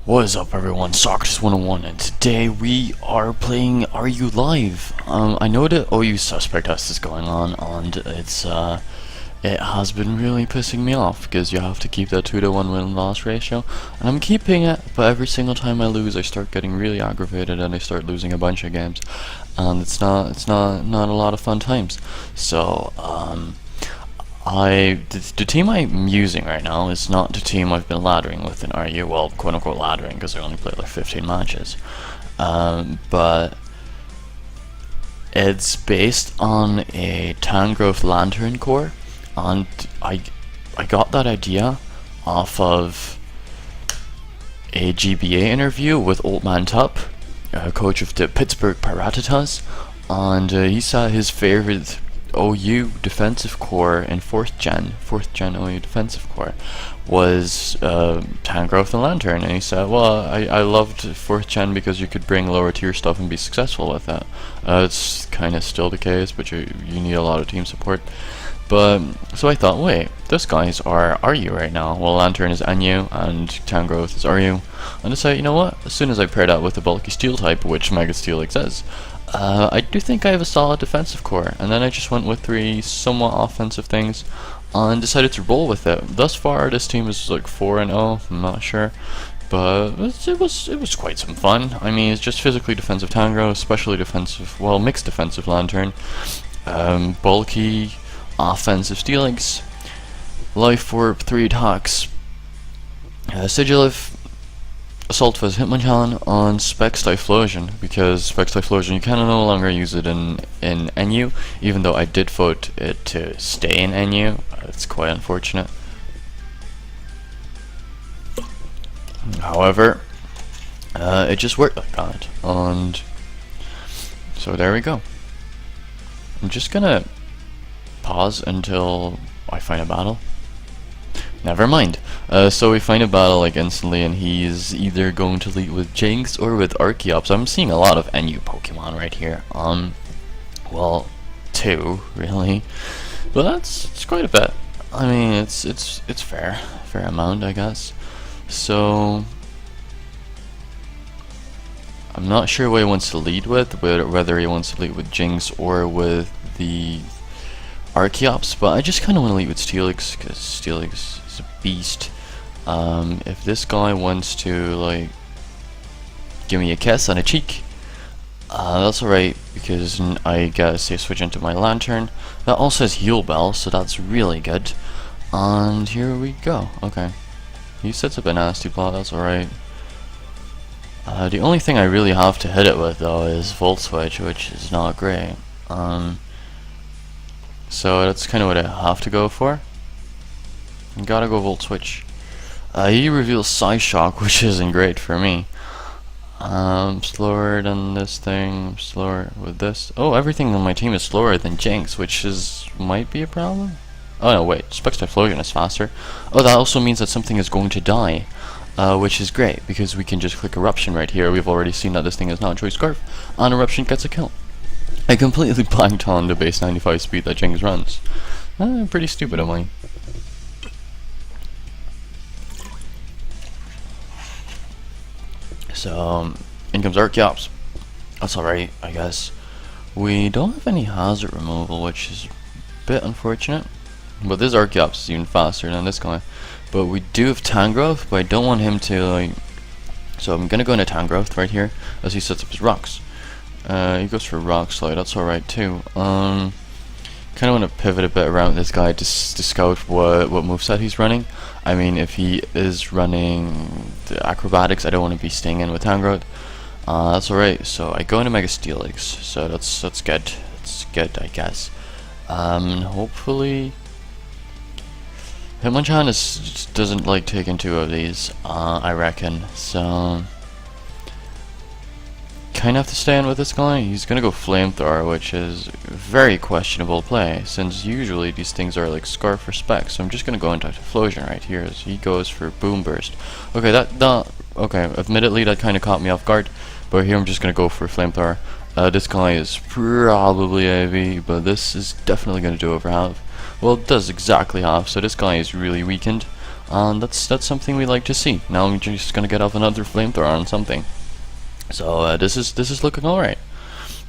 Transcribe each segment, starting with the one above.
What is up, everyone? Socrates 101, and today we are playing Are You Live? I know that OU suspect test is going on, and it has been really pissing me off because you have to keep that 2-to-1 win-loss ratio, and I'm keeping it, but every single time I lose, I start getting really aggravated, and I start losing a bunch of games, and it's not a lot of fun times. So, the team I'm using right now is not the team I've been laddering with in RU, well, quote-unquote laddering, because I only played like 15 matches. But it's based on a Tangrowth Lantern core, and I got that idea off of a GBA interview with old Man Tup, coach of the Pittsburgh Piratas, and he said his favorite OU defensive core in 4th gen OU defensive core was Tangrowth and Lantern, and he said, well, I loved 4th gen because you could bring lower tier stuff and be successful with it. It's kind of still the case, but you need a lot of team support. But so I thought, wait, those guys are RU right now. Well, Lantern is NU and Tangrowth is RU. And I decided, you know what? As soon as I paired that with the bulky steel type, which Mega Steel exists, I do think I have a solid defensive core. And then I just went with 3 somewhat offensive things and decided to roll with it. Thus far, this team is like 4-0. I'm not sure, but it was quite some fun. I mean, it's just physically defensive Tangrowth, especially defensive, well, mixed defensive Lantern, bulky offensive Steelix, Life Orb, 3 attacks, Sigilif, Assault Fizz, Hitmonchan on Specs Typhlosion, because Specs Typhlosion you can no longer use it in NU, even though I did vote it to stay in NU. It's quite unfortunate. However, it just worked like that, and so there we go. I'm just gonna pause until I find a battle. Never mind. So we find a battle like instantly, and he's either going to lead with Jinx or with Archeops. I'm seeing a lot of NU Pokemon right here. Well, 2 really, but it's quite a bit. I mean, it's fair amount, I guess. So I'm not sure what he wants to lead with, whether he wants to lead with Jinx or with the Archeops, but I just kind of want to lead with Steelix because Steelix is a beast. If this guy wants to like give me a kiss on a cheek, that's alright, because I get a safe switch into my Lantern. That also has Heal Bell, so that's really good. And here we go. Okay, he sets up a nasty plot. That's alright. The only thing I really have to hit it with though is Volt Switch, which is not great. So that's kind of what I have to go for. Gotta go Volt Switch. He reveals Psyshock, which isn't great for me. Slower than this thing, slower with this. Oh, everything on my team is slower than Jinx, which might be a problem. Oh no, wait, Specs Typhlosion is faster. Oh, that also means that something is going to die, which is great, because we can just click Eruption right here. We've already seen that this thing is not Choice Scarf, and Eruption gets a kill. I completely blanked on the base 95 speed that Jinx runs. Pretty stupid of mine. So, in comes Archeops. That's alright, I guess. We don't have any hazard removal, which is a bit unfortunate. But this Archeops is even faster than this guy. But we do have Tangrowth, but I don't want him to, like... So I'm gonna go into Tangrowth right here, as he sets up his rocks. He goes for Rock Slide, that's alright too. Kind of want to pivot a bit around this guy to scout what moveset he's running. I mean, if he is running the Acrobatics, I don't want to be staying in with Tangrowth. That's alright, so I go into Mega Steelix, so that's good. That's good, I guess. Hopefully... Hitmonchan just doesn't like taking 2 of these, I reckon, so... Kind of have to stay in with this guy. He's gonna go Flamethrower, which is a very questionable play, since usually these things are like Scarf or Spec. So I'm just gonna go into Typhlosion right here as he goes for Boom Burst. Okay, okay, admittedly that kind of caught me off guard, but here I'm just gonna go for Flamethrower. This guy is probably AV, but this is definitely gonna do over half. Well, it does exactly half, so this guy is really weakened. and that's something we like to see. Now I'm just gonna get off another flamethrower on something. So this is looking alright.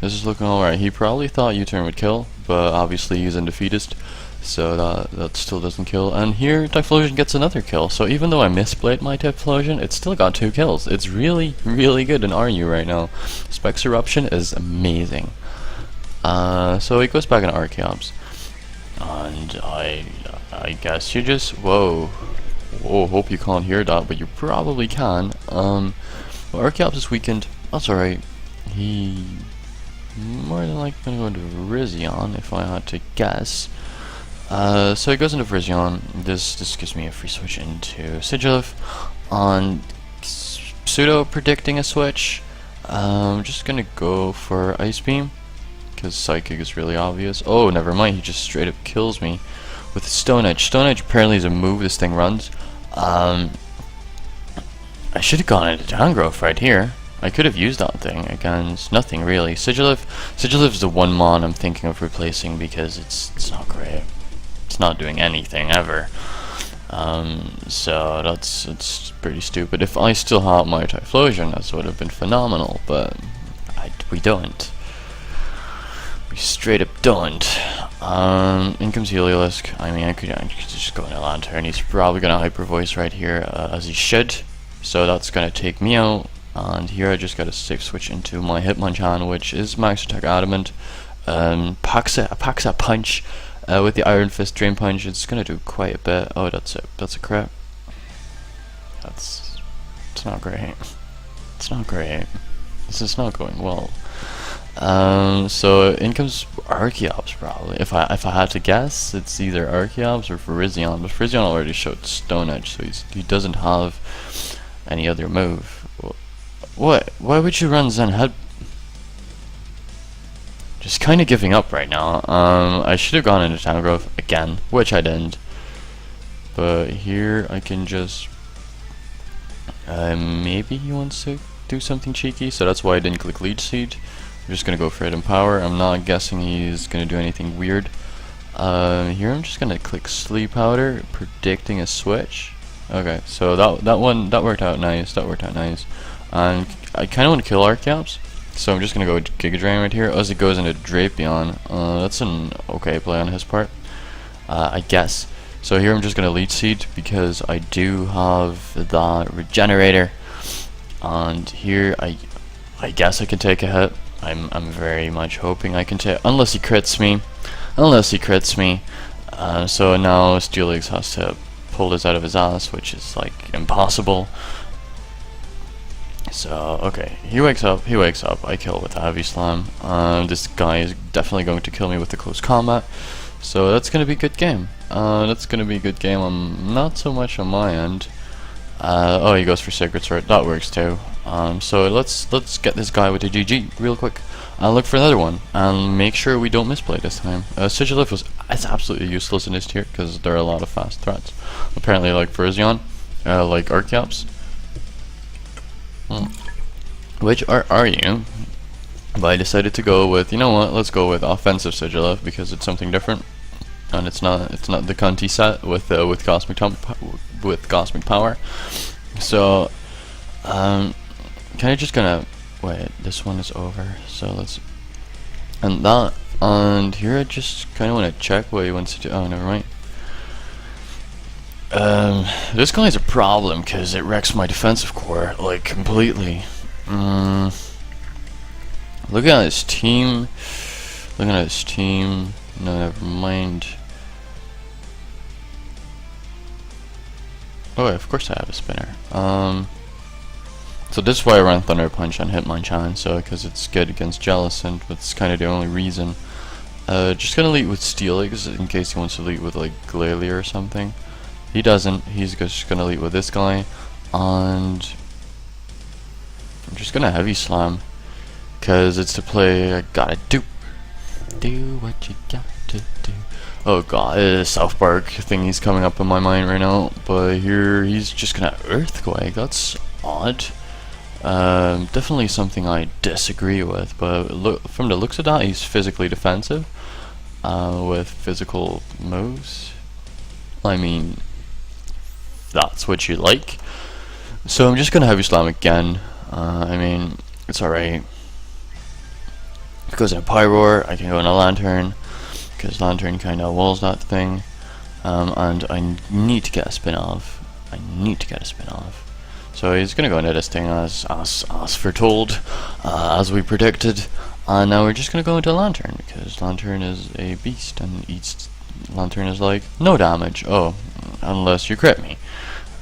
This is looking alright. He probably thought U-turn would kill, but obviously he's undefeatist, so that still doesn't kill. And here Typhlosion gets another kill. So even though I misplayed my Typhlosion, it still got 2 kills. It's really, really good in RU right now. Specs Eruption is amazing. So he goes back in Archeops, and I guess you just whoa, hope you can't hear that, but you probably can. Well, Archeops is weakened. That's alright. He more than likely gonna go into Virizion if I had to guess. So he goes into Virizion. This gives me a free switch into Sigilif. On pseudo predicting a switch, I'm just gonna go for Ice Beam because Psychic is really obvious. Oh, never mind. He just straight up kills me with Stone Edge. Stone Edge apparently is a move this thing runs. I should have gone into Downgrowth right here. I could have used that thing against nothing really. Sigilif is the one mon I'm thinking of replacing because it's not great. It's not doing anything ever. So it's pretty stupid. If I still had my Typhlosion, that would have been phenomenal, but we don't. We straight up don't. In comes Heliolisk. I mean, I could just go into Lantern. He's probably gonna Hyper Voice right here, as he should. So that's gonna take me out. And here I just got a safe switch into my Hitmonchan, which is Max Attack Adamant. Packs a punch with the Iron Fist Drain Punch. It's gonna do quite a bit. Oh, that's a crit. It's not great. It's not great. This is not going well. So in comes Archeops probably. If I had to guess, it's either Archeops or Virizion. But Virizion already showed Stone Edge, so he doesn't have any other move. What? Why would you run Zen Head? Just kind of giving up right now. I should have gone into Town Growth again, which I didn't. But here I can just maybe he wants to do something cheeky, so that's why I didn't click Leech Seed. I'm just gonna go for Hidden Power. I'm not guessing he's gonna do anything weird. Here I'm just gonna click Sleep Powder, predicting a switch. Okay, so that worked out nice. That worked out nice. And I kind of want to kill Archeops, so I'm just gonna go Giga Drain right here. As it goes into Drapion, that's an okay play on his part, I guess. So here I'm just gonna Leech Seed because I do have the Regenerator, and here I guess I can take a hit. I'm very much hoping I can take, unless he crits me. So now Steelix has to pull this out of his ass, which is like impossible. So okay, he wakes up. I kill with a Heavy Slam. This guy is definitely going to kill me with the close combat. So that's gonna be a good game. Not so much on my end. Oh, he goes for Sacred Sword. That works too. So let's get this guy with a GG real quick. I'll look for another one and make sure we don't misplay this time. Sigilif is absolutely useless in this tier because there are a lot of fast threats. Apparently, like Virizion, like Archeops. Which are you? But I decided to go with, you know what? Let's go with offensive Sigilif because it's something different, and it's not the cunty set with cosmic power. So kind of just gonna wait. This one is over, so let's and here I just kind of want to check what he wants to do. Oh, never mind. This guy's a problem because it wrecks my defensive core like completely. Look at his team. No, never mind. Oh, of course I have a spinner. So this is why I run Thunder Punch on Hitmonchan, so because it's good against Jellicent, but it's kind of the only reason. Just gonna lead with Steelix in case he wants to lead with like Glalie or something. He doesn't. He's just gonna lead with this guy, and I'm just gonna Heavy Slam because it's the play I gotta do. Do what you gotta do. Oh god, South Park thing he's coming up in my mind right now. But here he's just gonna Earthquake. That's odd. Definitely something I disagree with. But look, from the looks of that, he's physically defensive with physical moves. I mean, that's what you like. So I'm just gonna heavy slam again. I mean, it's alright. If it goes in a Pyroar, I can go in a Lantern, because Lantern kinda walls that thing. And I need to get a spin off. So he's gonna go into this thing as foretold, as we predicted. And now we're just gonna go into Lantern, because Lantern is a beast, and each Lantern is like, no damage. Oh, unless you crit me.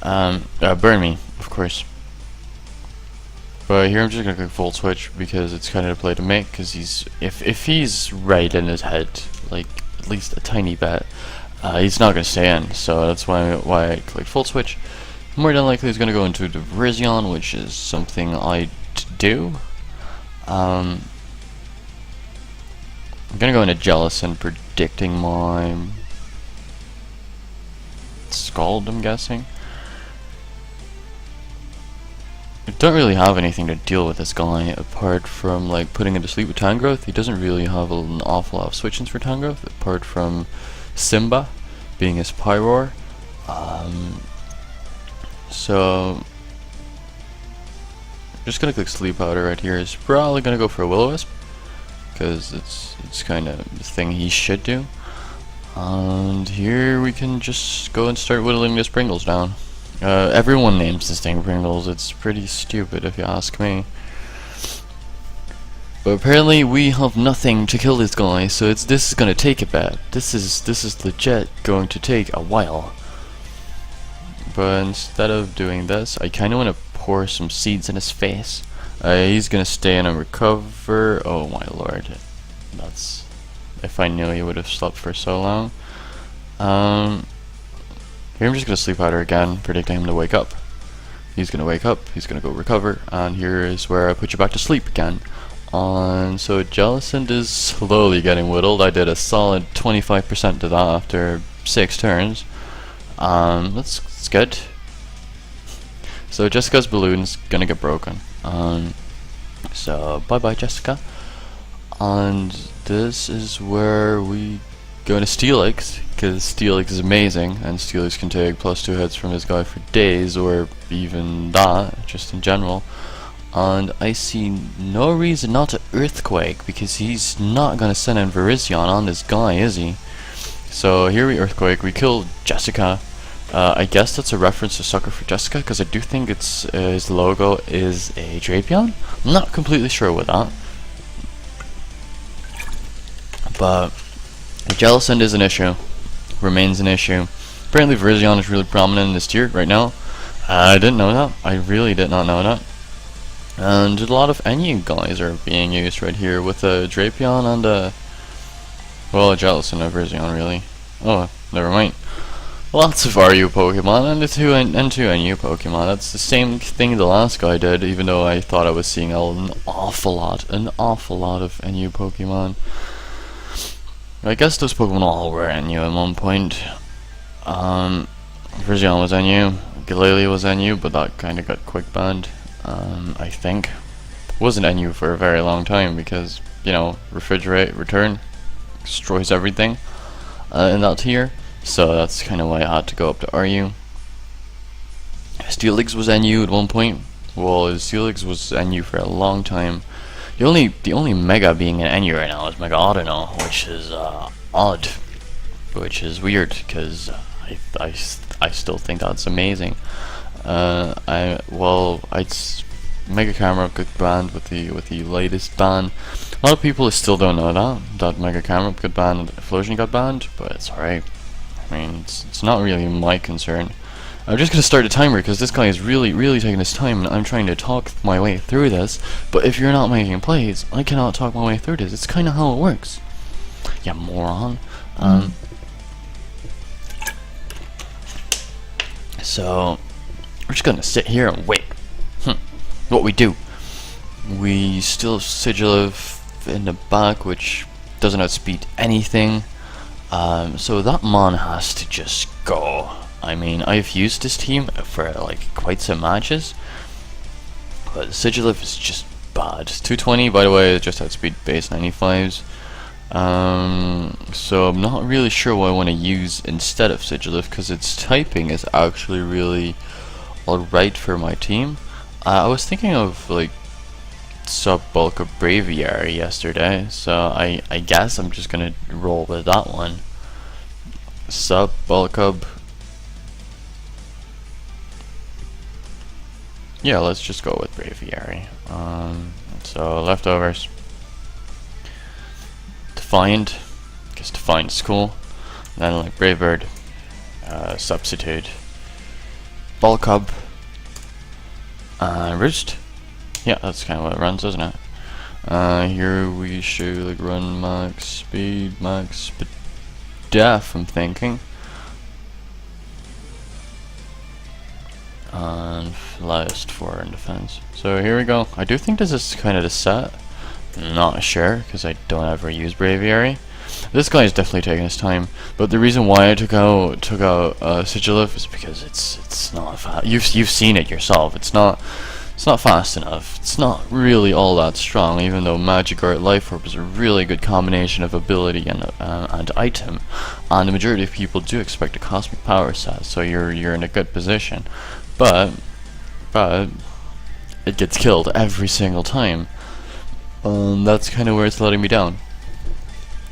Burn me, of course. But here I'm just gonna click Volt Switch, because it's kind of the play to make, because if he's right in his head, like, at least a tiny bit, he's not gonna stay in, so that's why I click Volt Switch. More than likely he's gonna go into the Virizion, which is something I do. I'm gonna go into Jellicent, predicting my Scald, I'm guessing. I don't really have anything to deal with this guy apart from like putting him to sleep with Tangrowth. He doesn't really have an awful lot of switch-ins for Tangrowth apart from Simba being his Pyroar. So I'm just gonna click Sleep Powder right here. He's probably gonna go for a Will-O-Wisp because it's kind of the thing he should do. And here we can just go and start whittling this Pringles down. Everyone names this thing Pringles. It's pretty stupid if you ask me. But apparently we have nothing to kill this guy, so this is gonna take a bit. This is legit going to take a while. But instead of doing this, I kinda wanna pour some seeds in his face. He's gonna stay in and recover. Oh my lord. That's, if I knew he would have slept for so long. Here I'm just gonna Sleep Powder again, predicting him to wake up. He's gonna wake up, he's gonna go recover, and here is where I put you back to sleep again. And so Jellicent is slowly getting whittled. I did a solid 25% to that after 6 turns. That's good. So Jessica's balloon's gonna get broken. So bye bye Jessica. And this is where we go into Steelix, because Steelix is amazing, and Steelix can take +2 hits from this guy for days, or even that, just in general. And I see no reason not to Earthquake, because he's not going to send in Virizion on this guy, is he? So here we Earthquake, we kill Jessica. I guess that's a reference to Sucker for Jessica, because I do think it's his logo is a Drapion. I'm not completely sure with that. But Jellicent is an issue, remains an issue. Apparently Virizion is really prominent in this tier right now. I didn't know that. I really did not know that. And a lot of NU guys are being used right here with a Drapion and a, well, a Jellicent and a Virizion really. Oh, never mind. Lots of RU Pokemon and two NU Pokemon. That's the same thing the last guy did, even though I thought I was seeing an awful lot of NU Pokemon. I guess those Pokemon all were NU at one point. Virizion was NU, Glalie was NU, but that kind of got quick banned. I think wasn't NU for a very long time because, you know, Refrigerate, Return destroys everything in that tier. So that's kind of why I had to go up to RU. Steelix was NU at one point. Well, Steelix was NU for a long time. The only Mega being an NU right now is Mega Audino, which is odd, which is weird because I still think that's amazing. Mega Camera got banned with the latest ban. A lot of people still don't know that Mega Camera got banned and Explosion got banned, but it's alright. I mean, it's not really my concern. I'm just gonna start a timer because this guy is really taking his time and I'm trying to talk my way through this, but if you're not making plays, I cannot talk my way through this. It's kinda how it works. Yeah, moron. So we're just gonna sit here and wait. What we do. We still have Sigilyph in the back, which doesn't outspeed anything. So that Mon has to just go. I mean, I've used this team for like quite some matches, but Sigilyph is just bad. 220, by the way, just outspeed base 95s. So I'm not really sure what I want to use instead of Sigilif, because its typing is actually really alright for my team. I was thinking of like sub-bulk of Braviary yesterday, so I guess I'm just gonna roll with that one. Sub-bulk up. Yeah, let's just go with Braviary. So leftovers. Defiant, because Defiant is cool. Then like Bravebird, substitute, Bulk Up, Roost. Yeah, that's kind of what it runs, isn't it? Here we should like run max speed, max def, I'm thinking. And last 4 in defense. So here we go. I do think this is kind of the set. Not sure, because I don't ever use Braviary. This guy is definitely taking his time, but the reason why I took out Sigilif is because it's not fast. You've seen it yourself. It's not fast enough. It's not really all that strong, even though Magic Art Life Orb is a really good combination of ability and item, and the majority of people do expect a Cosmic Power set, so you're in a good position, but it gets killed every single time. That's kind of where it's letting me down.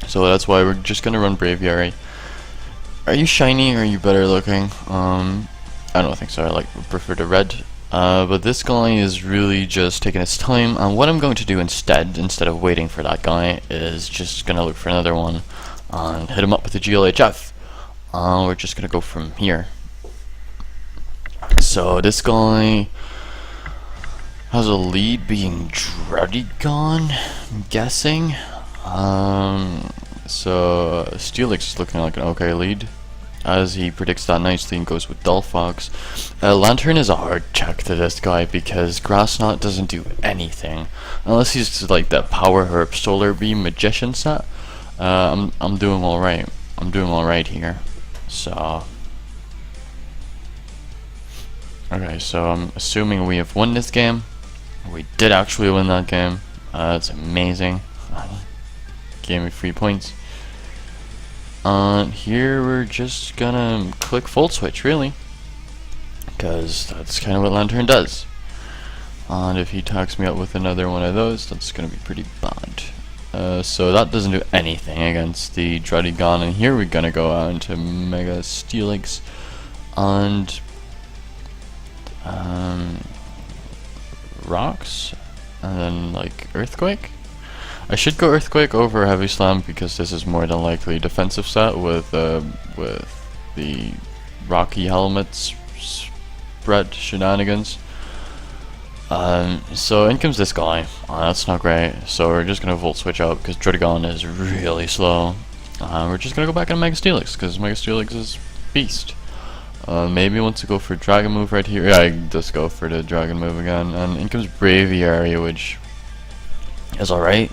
So that's why we're just gonna run Braviary. Are you shiny or are you better looking? I don't think so. I prefer the red. But this guy is really just taking his time, and what I'm going to do instead of waiting for that guy, is just gonna look for another one and hit him up with the GLHF. We're just gonna go from here. So this guy has a lead being Druddigon, I'm guessing. So Steelix is looking like an okay lead, as he predicts that nicely and goes with Dullfox. Lantern is a hard check to this guy because Grass Knot doesn't do anything unless he's like that Power Herb Solar Beam Magician set. I'm doing all right. I'm doing all right here. So okay, so I'm assuming we have won this game. We did actually win that game. That's amazing. Gave me 3 points. Here we're just gonna click Fold Switch, really, because that's kind of what Lantern does. And if he attacks me up with another one of those, that's gonna be pretty bad. So that doesn't do anything against the Druddigon, and here we're gonna go out into Mega Steelix and rocks, and then like Earthquake. I should go Earthquake over Heavy Slam because this is more than likely defensive set with the Rocky Helmets spread shenanigans. So in comes this guy. That's not great. So we're just gonna Volt Switch out because Druddigon is really slow. We're just gonna go back into Mega Steelix because Mega Steelix is beast. Maybe wants to go for Dragon Move right here. Yeah, I just go for the Dragon Move again. And in comes Braviary, which is alright.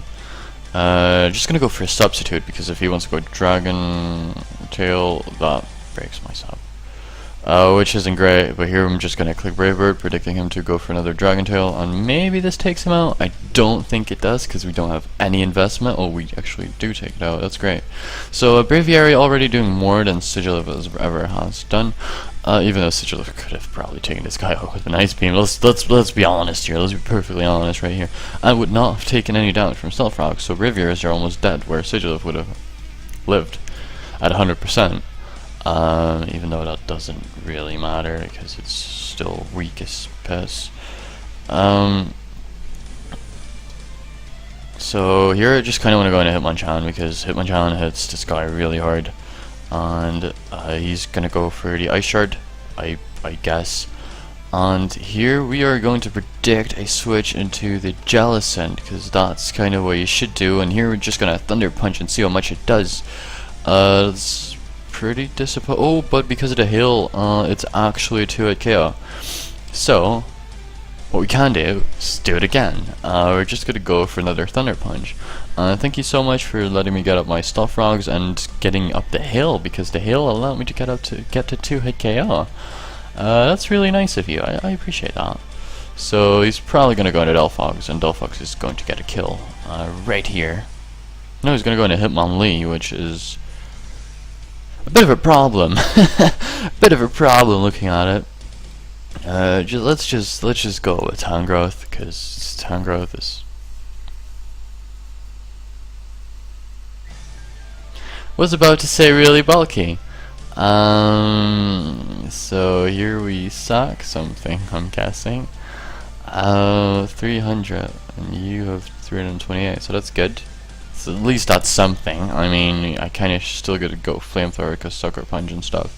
Just gonna go for a substitute because if he wants to go Dragon Tail, that breaks my sub. Which isn't great, but here I'm just gonna click Bravebird, predicting him to go for another Dragon Tail, and maybe this takes him out. I don't think it does because we don't have any investment. Oh, we actually do take it out. That's great. So Braviary already doing more than Sigilif ever has done. Even though Sigilif could have probably taken this guy out with an Ice Beam. Let's be honest here. Let's be perfectly honest right here. I would not have taken any damage from Stealth Rock, so Braviaries are almost dead, where Sigilif would have lived at 100%. Even though that doesn't really matter because it's still weak as piss. So here I just kind of want to go into Hitmonchan because Hitmonchan hits this guy really hard, and he's gonna go for the Ice Shard, I guess. And here we are going to predict a switch into the Jellicent because that's kind of what you should do. And here we're just gonna Thunder Punch and see how much it does. It's pretty disappointing. Oh, but because of the hail, it's actually a 2-hit KO. So what we can do is do it again. We're just gonna go for another Thunder Punch. Thank you so much for letting me get up my Stuff Frogs and getting up the hill, because the hill allowed me to get to 2-hit KO. That's really nice of you. I appreciate that. So he's probably gonna go into Delphox, and Delphox is going to get a kill right here. No, he's gonna go into Hitmonlee, which is a bit of a problem. Bit of a problem looking at it. Let's just go with Town Growth, because Town Growth is. Was about to say really bulky. So here we suck something, I'm guessing. 300, and you have 328, so that's good. So at least that's something. I mean, I kind of still gotta go Flamethrower because Sucker Punch and stuff.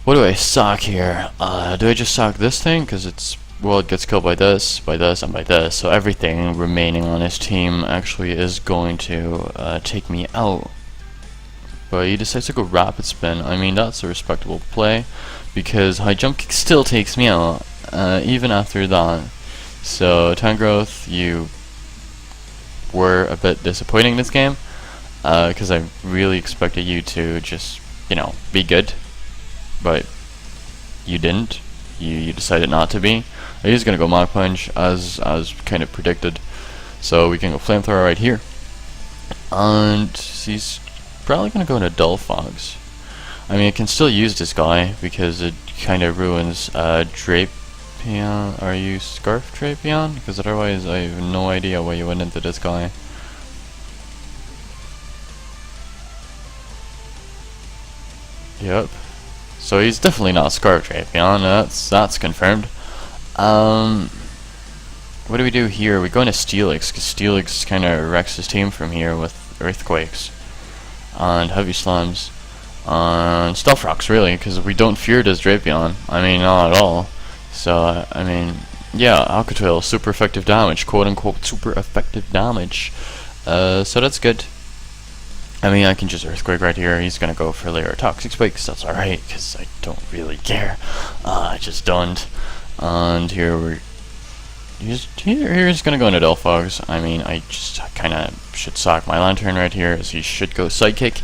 What do I sock here? Do I just sock this thing? Because it's, well, it gets killed by this, and by this. So everything remaining on his team actually is going to take me out. But he decides to go Rapid Spin. I mean, that's a respectable play, because High Jump Kick still takes me out, even after that. So, Town Growth, you were a bit disappointing this game, because I really expected you to just, you know, be good. But you didn't. You decided not to be. He's gonna go Mach Punch as kind of predicted. So we can go Flamethrower right here, and he's probably gonna go into Dull Fogs. I mean, I can still use this guy because it kind of ruins Drapion. Are you Scarf Drapion? Because otherwise, I have no idea why you went into this guy. Yep. So he's definitely not Scarf Drapion. That's confirmed. What do we do here? We go into Steelix, because Steelix kind of wrecks his team from here with Earthquakes and Heavy Slams and Stealth Rocks, really, because we don't fear this Drapion. I mean, not at all. So, I mean, yeah, Alcatraz, super effective damage, quote-unquote super effective damage. So that's good. I mean, I can just Earthquake right here. He's gonna go for layer Toxic Spikes. That's alright, because I don't really care. I just don't. And here he's gonna go into Dull Fogs. I mean, I just kind of should sock my Lantern right here, as he should go Sidekick.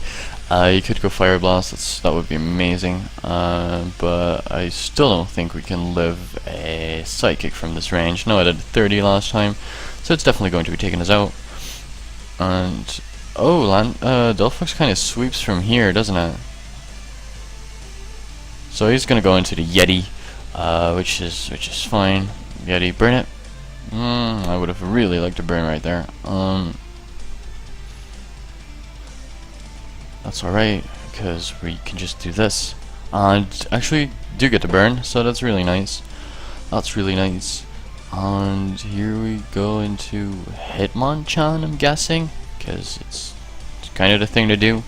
He could go Fire Blast. That would be amazing. But I still don't think we can live a Sidekick from this range. No, I did 30 last time, so it's definitely going to be taking us out. And Dull Fox kind of sweeps from here, doesn't it? So he's gonna go into the Yeti, which is fine. Yeti, burn it. I would have really liked to burn right there. That's alright, because we can just do this. And actually do get to burn, so that's really nice. That's really nice. And here we go into Hitmonchan, I'm guessing, because it's kind of the thing to do.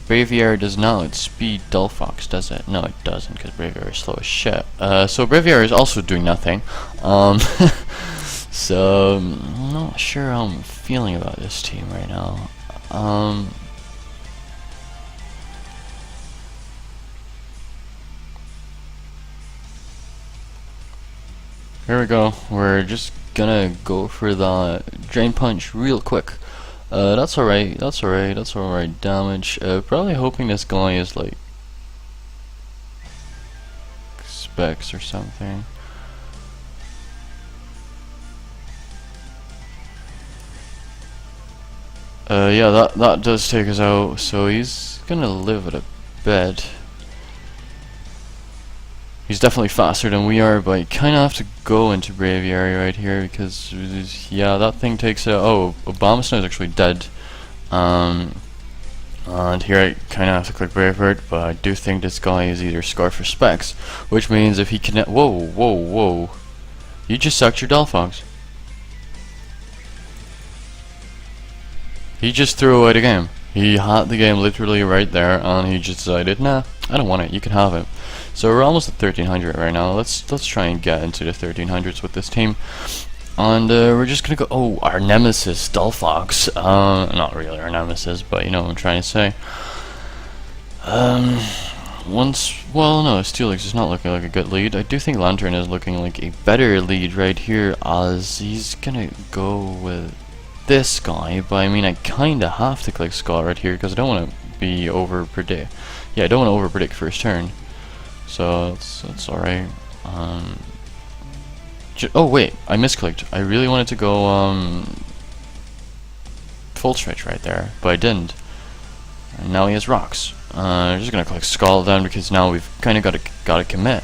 Braviary does not outspeed Dull Fox, does it? No, it doesn't, because Braviary is slow as shit. So Braviary is also doing nothing. So I'm not sure how I'm feeling about this team right now. Here we go. We're just gonna go for the Drain Punch real quick. That's alright, that's alright damage. Probably hoping this guy is like Specs or something. Yeah, that does take us out, so he's gonna live at a bed. He's definitely faster than we are, but you kind of have to go into Braviary right here, because, yeah, that thing takes out. Oh, Abomasnow is actually dead. And here I kind of have to click Braveheart, but I do think this guy is either Scarf or Specs, which means if he can. Whoa. You just sucked your Dull Fox. He just threw away the game. He had the game literally right there, and he just decided, nah, I don't want it, you can have it. So we're almost at 1300 right now. Let's try and get into the 1300s with this team. And we're just gonna go, oh, our nemesis, Dull Fox. Not really our nemesis, but you know what I'm trying to say. Well, no, Steelix is not looking like a good lead. I do think Lantern is looking like a better lead right here, as he's gonna go with this guy, but I mean, I kinda have to click Skull right here, because I don't want to be over-predict. Yeah, I don't want to over-predict first turn. So, that's alright. Oh wait, I misclicked. I really wanted to go, full stretch right there, but I didn't. And now he has rocks. I'm just gonna click Skull then, because now we've kind of got to commit.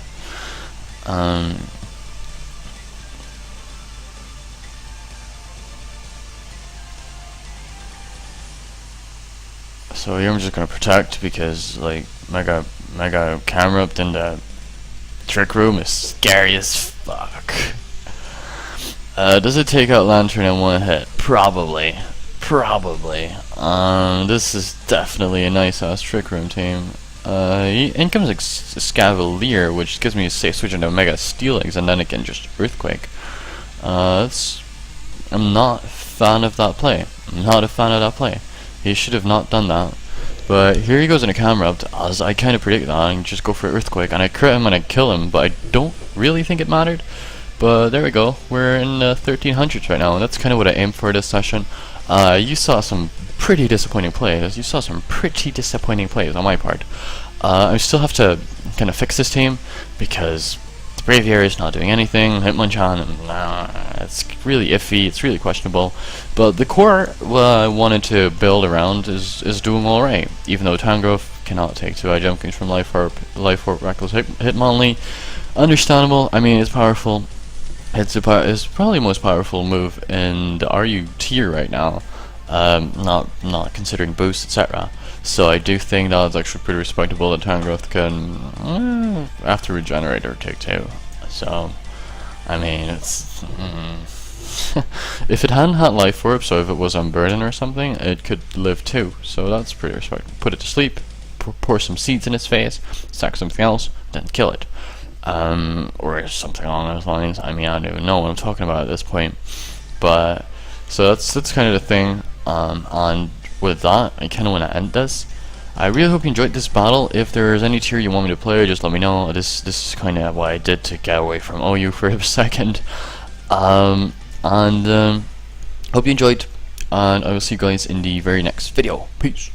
So here I'm just gonna protect, because like mega camera up in the trick room is scary as fuck. Does it take out Lantern in one hit? Probably. This is definitely a nice ass trick room team. In comes a Scavalier, which gives me a safe switch into Mega Steel Eggs, and then it can just Earthquake. I'm not a fan of that play. He should have not done that. But here he goes in a camera up, as I kind of predict that, and just go for Earthquake, and I crit him and I kill him, but I don't really think it mattered. But there we go, we're in 1300s right now, and that's kind of what I aimed for this session. You saw some pretty disappointing plays. On my part. I still have to kind of fix this team, because the Braviary is not doing anything. Hitmonchan, it's really iffy, it's really questionable. But the core I wanted to build around is doing alright, even though Tangrowth cannot take 2 Jump Kings from Life Orb, Reckless Hitmonlee. Understandable, I mean, it's powerful. It's probably the most powerful move in the RU tier right now, not considering boost, etc. So I do think that's actually pretty respectable that Tangrowth can, after Regenerator, take 2. So, I mean, it's... if it hadn't had Life Orb, so if it was Unburden or something, it could live 2. So that's pretty respectable. Put it to sleep, pour some seeds in its face, sack something else, then kill it. Or something along those lines. I mean, I don't even know what I'm talking about at this point. But so that's kind of the thing. And with that, I kind of want to end this. I really hope you enjoyed this battle. If there's any tier you want me to play, just let me know. This is kind of what I did to get away from OU for a second. Hope you enjoyed, and I will see you guys in the very next video. Peace.